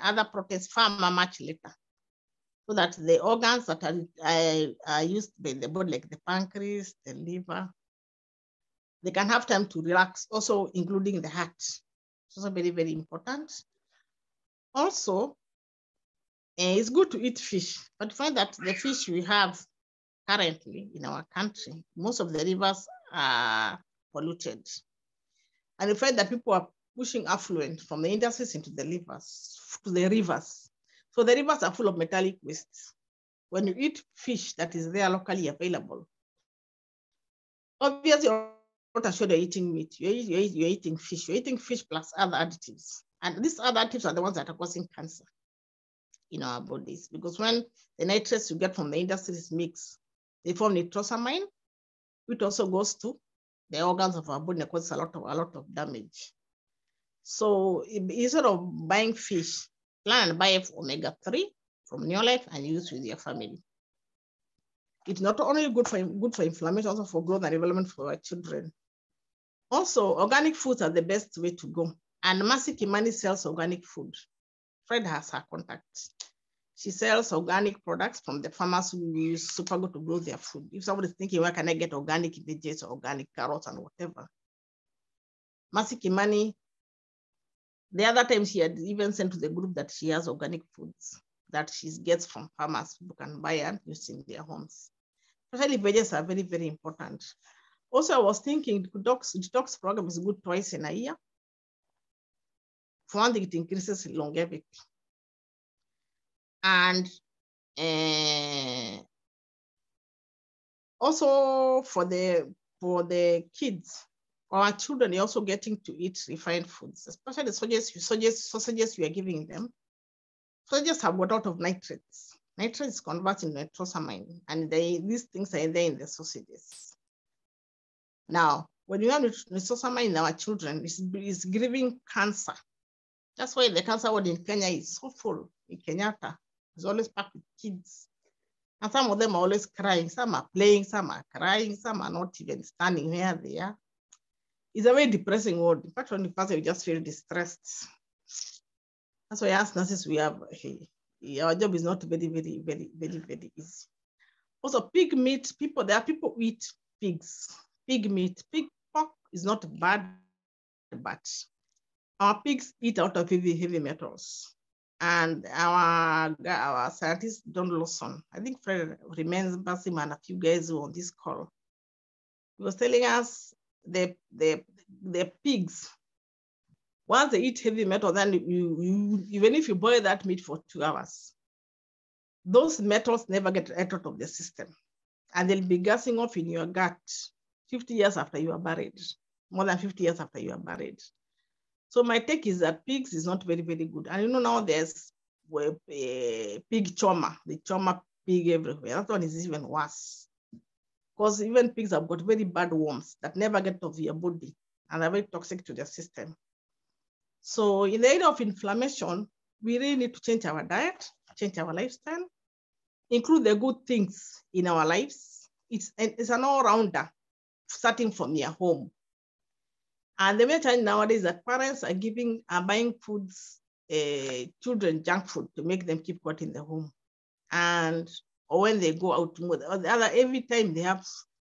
other proteins far much later. So that the organs that are used by the body, like the pancreas, the liver, they can have time to relax, also including the heart. It's also very, very important. Also, it's good to eat fish, but find that the fish we have currently in our country, most of the rivers are polluted. And we find that people are pushing affluent from the industries into the rivers. So the rivers are full of metallic wastes. When you eat fish that is there locally available, obviously you're not sure you're eating meat, you're eating fish plus other additives. And these other additives are the ones that are causing cancer in our bodies, because when the nitrates you get from the industries mix, they form nitrosamine, which also goes to the organs of our body and causes a lot of damage. So instead of buying fish, plan and buy omega-3 from Neolife and use with your family. It's not only good for inflammation, also for growth and development for our children. Also, organic foods are the best way to go. And Mercy Kimani sells organic food. Fred has her contacts. She sells organic products from the farmers who use Supergo to grow their food. If somebody's thinking, where can I get organic veggies, organic carrots, and whatever? Mercy Kimani, the other time she had even sent to the group that she has organic foods that she gets from farmers who can buy and use in their homes. Especially veggies are very, very important. Also, I was thinking detox program is good twice in a year. For one thing, it increases longevity. And also for the kids, our children are also getting to eat refined foods, especially the sausages we are giving them. Sausages have got a lot of nitrates. Nitrates is converted into nitrosamine, and these things are there in the sausages. Now, when you have nitrosamine in our children, it's giving cancer. That's why the cancer ward in Kenya is so full. In Kenyatta, it's always packed with kids. And some of them are always crying. Some are playing, some are crying, some are not even standing where they are. It's a very depressing ward. In fact, when you pass, you just feel distressed. That's why as nurses, we have, our job is not very, very, very, very, very easy. Also, pig meat, there are people who eat pigs, pig meat. Pig pork is not bad, but our pigs eat out of heavy metals. And our scientist, John Lawson, I think Fred remembers him and a few guys who on this call. He was telling us the pigs, once they eat heavy metal, then even if you boil that meat for 2 hours, those metals never get out of the system. And they'll be gassing off in your gut 50 years after you are buried, more than 50 years after you are buried. So my take is that pigs is not very, very good. And now there's pig choma, the choma pig everywhere. That one is even worse. Because even pigs have got very bad worms that never get out of your body and are very toxic to the system. So in the area of inflammation, we really need to change our diet, change our lifestyle, include the good things in our lives. It's an all-rounder, starting from your home. And the main challenge nowadays is that parents are buying foods, children junk food to make them keep quiet in the home. And or when they go out more, every time they have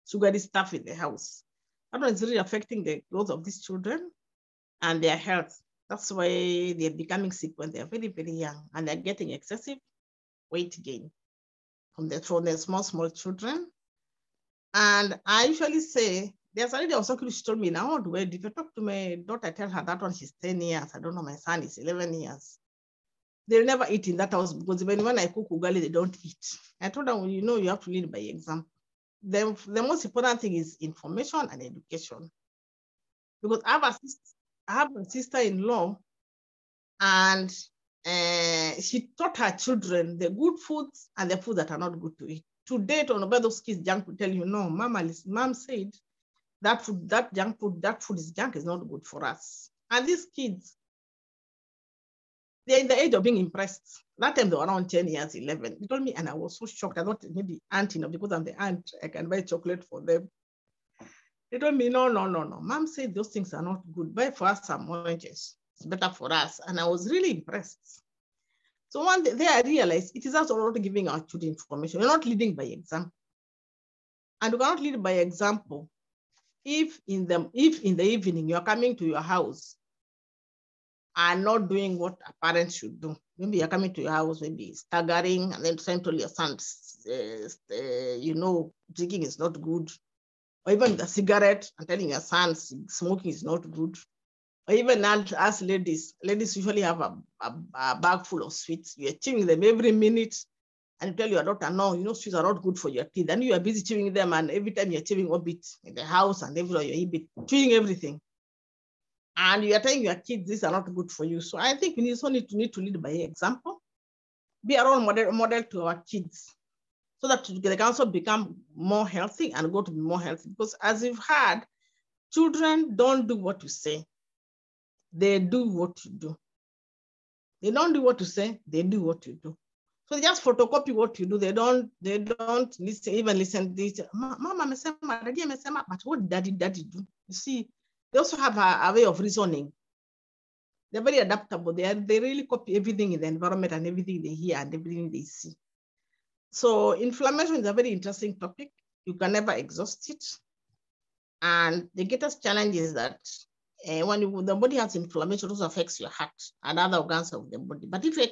sugary stuff in the house. That one is really affecting the growth of these children and their health. That's why they're becoming sick when they're very, very young, and they're getting excessive weight gain from the small children. And I usually say, there's a lady also she told me, now, if I talk to my daughter, I tell her that one, she's 10 years. I don't know, my son is 11 years. They'll never eat in that house because when I cook ugali, they don't eat. I told them, you have to lead by example. The most important thing is information and education. Because I have a sister-in-law, and she taught her children the good foods and the foods that are not good to eat. To date, on about those kids junk food, tell you, no, mom said that food, that food is junk, is not good for us. And these kids, they're in the age of being impressed. That time they were around 10 years, 11. They told me, and I was so shocked. I thought maybe aunt, because I'm the aunt, I can buy chocolate for them. They told me, no. Mom said those things are not good. Buy for us some oranges. It's better for us. And I was really impressed. So one day I realized it is also not giving our children information. We're not leading by example. And we cannot lead by example if in the evening you're coming to your house and not doing what a parent should do. Maybe you're coming to your house, maybe staggering, and then trying to tell your son, drinking is not good. Or even the cigarette, and telling your son smoking is not good. Or even as ladies usually have a bag full of sweets. You're chewing them every minute, and you tell your daughter, no, sweets are not good for your teeth. And you are busy chewing them, and every time you're chewing a bit in the house and everywhere you're chewing everything. And you are telling your kids these are not good for you. So I think we need to lead by example, be a role model to our kids, so that they can also become more healthy and go to be more healthy. Because as you've heard, children don't do what you say. They do what you do. They don't do what you say, they do what you do. So they just photocopy what you do. They don't listen to this. Mama, but what daddy do? You see, they also have a way of reasoning. They're very adaptable. They really copy everything in the environment and everything they hear and everything they see. So inflammation is a very interesting topic. You can never exhaust it. And the greatest challenge is that when the body has inflammation, it also affects your heart and other organs of the body. But if you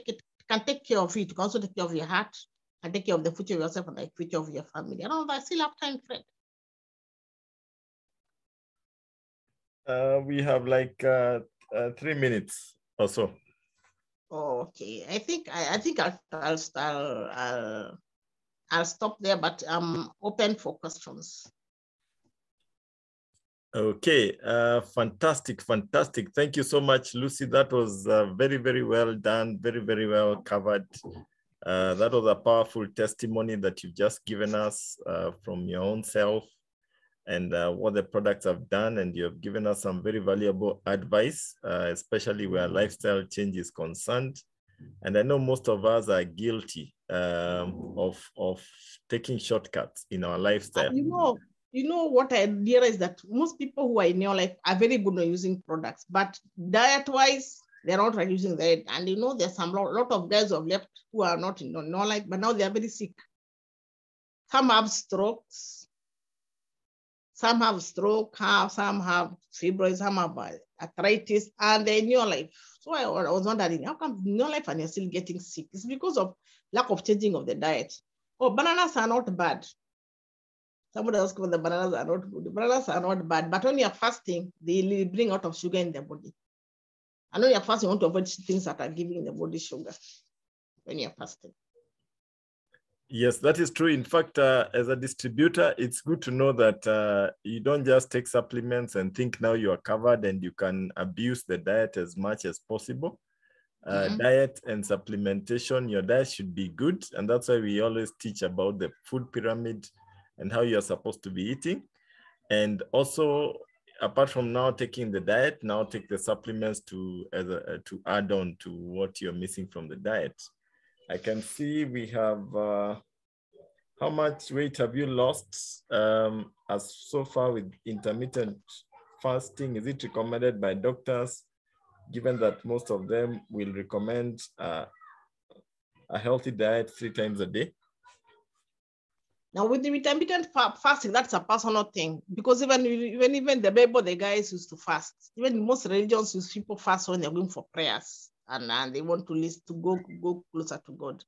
can take care of it, you can also take care of your heart and take care of the future of yourself and the future of your family. I don't know, I still have time, Fred. We have like 3 minutes or so. Oh, okay. I think I'll stop there, but I'm open for questions. Okay, fantastic. Thank you so much, Lucy. That was very, very well done, very, very well covered. That was a powerful testimony that you've just given us from your own self and what the products have done. And you have given us some very valuable advice, especially where lifestyle change is concerned. And I know most of us are guilty of taking shortcuts in our lifestyle. You know what I realized, that most people who are in your life are very good at using products, but diet-wise, they're not using that. And there's a lot of guys who have left who are not in your life, but now they're very sick. Some have strokes. Some have stroke, some have fibroids, some have arthritis, and they in your life. So I was wondering, how come in your life and you're still getting sick? It's because of lack of changing of the diet. Oh, bananas are not bad. Somebody else the bananas are not good. The bananas are not bad, but when you're fasting, they bring out of sugar in the body. I know you're fasting, you want to avoid things that are giving the body sugar when you're fasting. Yes, that is true. In fact, as a distributor, it's good to know that you don't just take supplements and think now you are covered and you can abuse the diet as much as possible. Diet and supplementation, your diet should be good. And that's why we always teach about the food pyramid and how you're supposed to be eating. And also, apart from now taking the diet, now take the supplements to add on to what you're missing from the diet. I can see we have, how much weight have you lost as so far with intermittent fasting? Is it recommended by doctors, given that most of them will recommend a healthy diet 3 times a day? Now with the intermittent fasting, that's a personal thing, because even the Bible, the guys used to fast. Even most religions use people fast when they're going for prayers and they want to listen to go closer to God.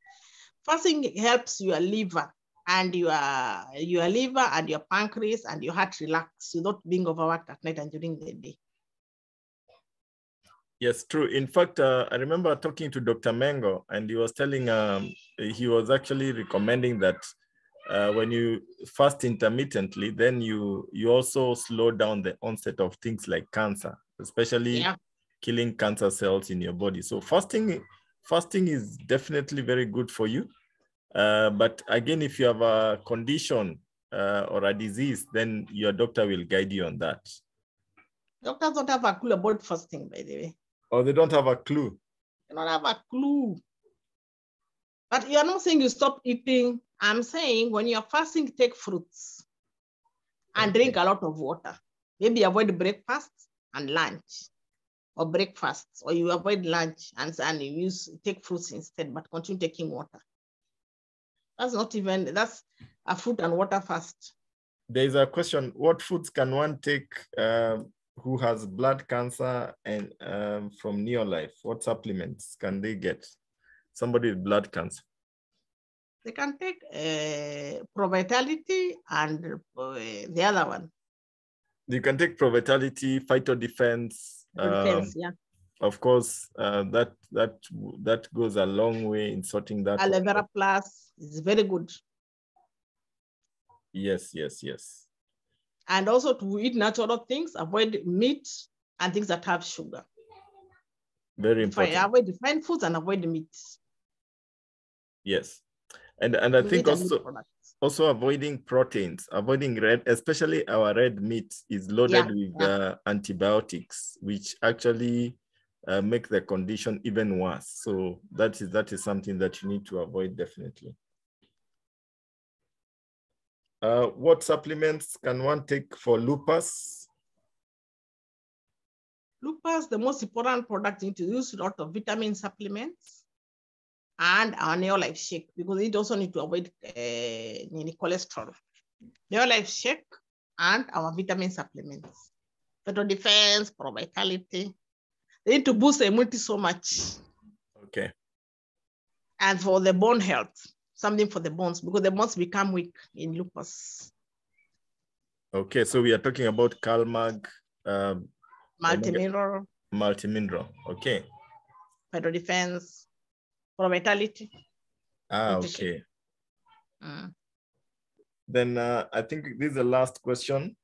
Fasting helps your liver and your liver and your pancreas and your heart relax without being overworked at night and during the day. Yes, true. In fact, I remember talking to Dr. Mengo, and he was telling, he was actually recommending that when you fast intermittently, then you also slow down the onset of things like cancer, especially killing cancer cells in your body. So fasting is definitely very good for you. But again, if you have a condition or a disease, then your doctor will guide you on that. Doctors don't have a clue about fasting, by the way. Or they don't have a clue. They don't have a clue. But you're not saying you stop eating. I'm saying when you're fasting, take fruits and drink a lot of water. Maybe avoid breakfast and lunch, or breakfast, or you avoid lunch and you take fruits instead, but continue taking water. That's a fruit and water fast. There's a question, what foods can one take who has blood cancer and from Neolife? What supplements can they get? Somebody with blood cancer. They can take Pro-Vitality and the other one. You can take Pro-Vitality, Phyto-Defense. Yeah. Of course, that goes a long way in sorting that. Aloe Vera Plus is very good. Yes. And also to eat natural things, avoid meat and things that have sugar. Very important. Avoid refined foods and avoid meat. Yes. And I think also avoiding proteins, avoiding red, especially our red meat is loaded with antibiotics, which actually make the condition even worse. So that is something that you need to avoid definitely. What supplements can one take for lupus? Lupus, the most important product, you need to use a lot of vitamin supplements and our Neolife shake, because it also need to avoid cholesterol. Neolife shake and our vitamin supplements. Phyto-Defense, Pro-Vitality. They need to boost the immunity so much. Okay. And for the bone health, something for the bones, because the bones become weak in lupus. Okay, so we are talking about CalMag. Multimineral. Okay. Phyto-Defense, Pro-Vitality. Okay. Then I think this is the last question.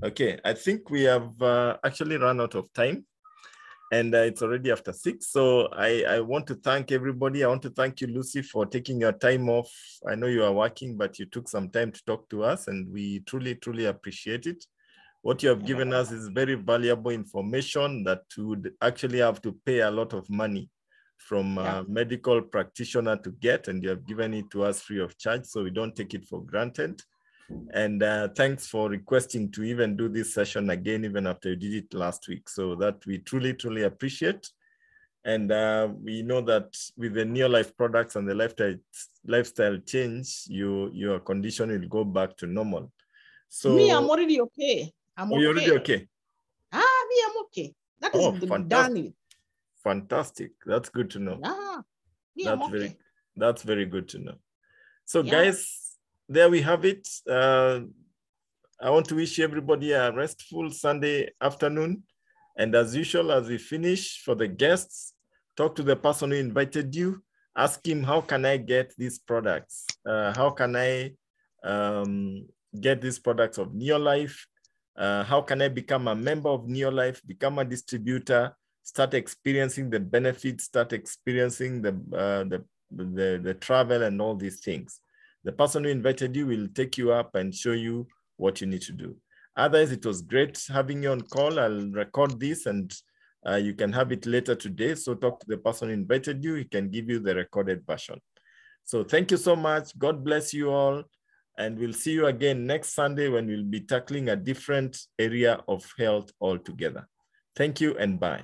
Okay, I think we have actually run out of time, and it's already after 6. So I want to thank everybody. I want to thank you, Lucy, for taking your time off. I know you are working, but you took some time to talk to us, and we truly, truly appreciate it. What you have given us is very valuable information that would actually have to pay a lot of money from a medical practitioner to get, and you have given it to us free of charge, so we don't take it for granted. And thanks for requesting to even do this session again, even after you did it last week. So that we truly, truly appreciate. And we know that with the Neolife products and the lifestyle change, your condition will go back to normal. So me, I'm already okay. I'm okay. You're already okay? Me, I'm okay. That is done. Fantastic. That's good to know. Me, I'm okay. That's very good to know. So guys, there we have it. I want to wish everybody a restful Sunday afternoon. And as usual, as we finish, for the guests, talk to the person who invited you. Ask him, how can I get these products? How can I get these products of Neolife? How can I become a member of Neolife, become a distributor, start experiencing the benefits, start experiencing the travel and all these things? The person who invited you will take you up and show you what you need to do. Otherwise, it was great having you on call. I'll record this and you can have it later today. So talk to the person who invited you. He can give you the recorded version. So thank you so much. God bless you all. And we'll see you again next Sunday when we'll be tackling a different area of health altogether. Thank you and bye.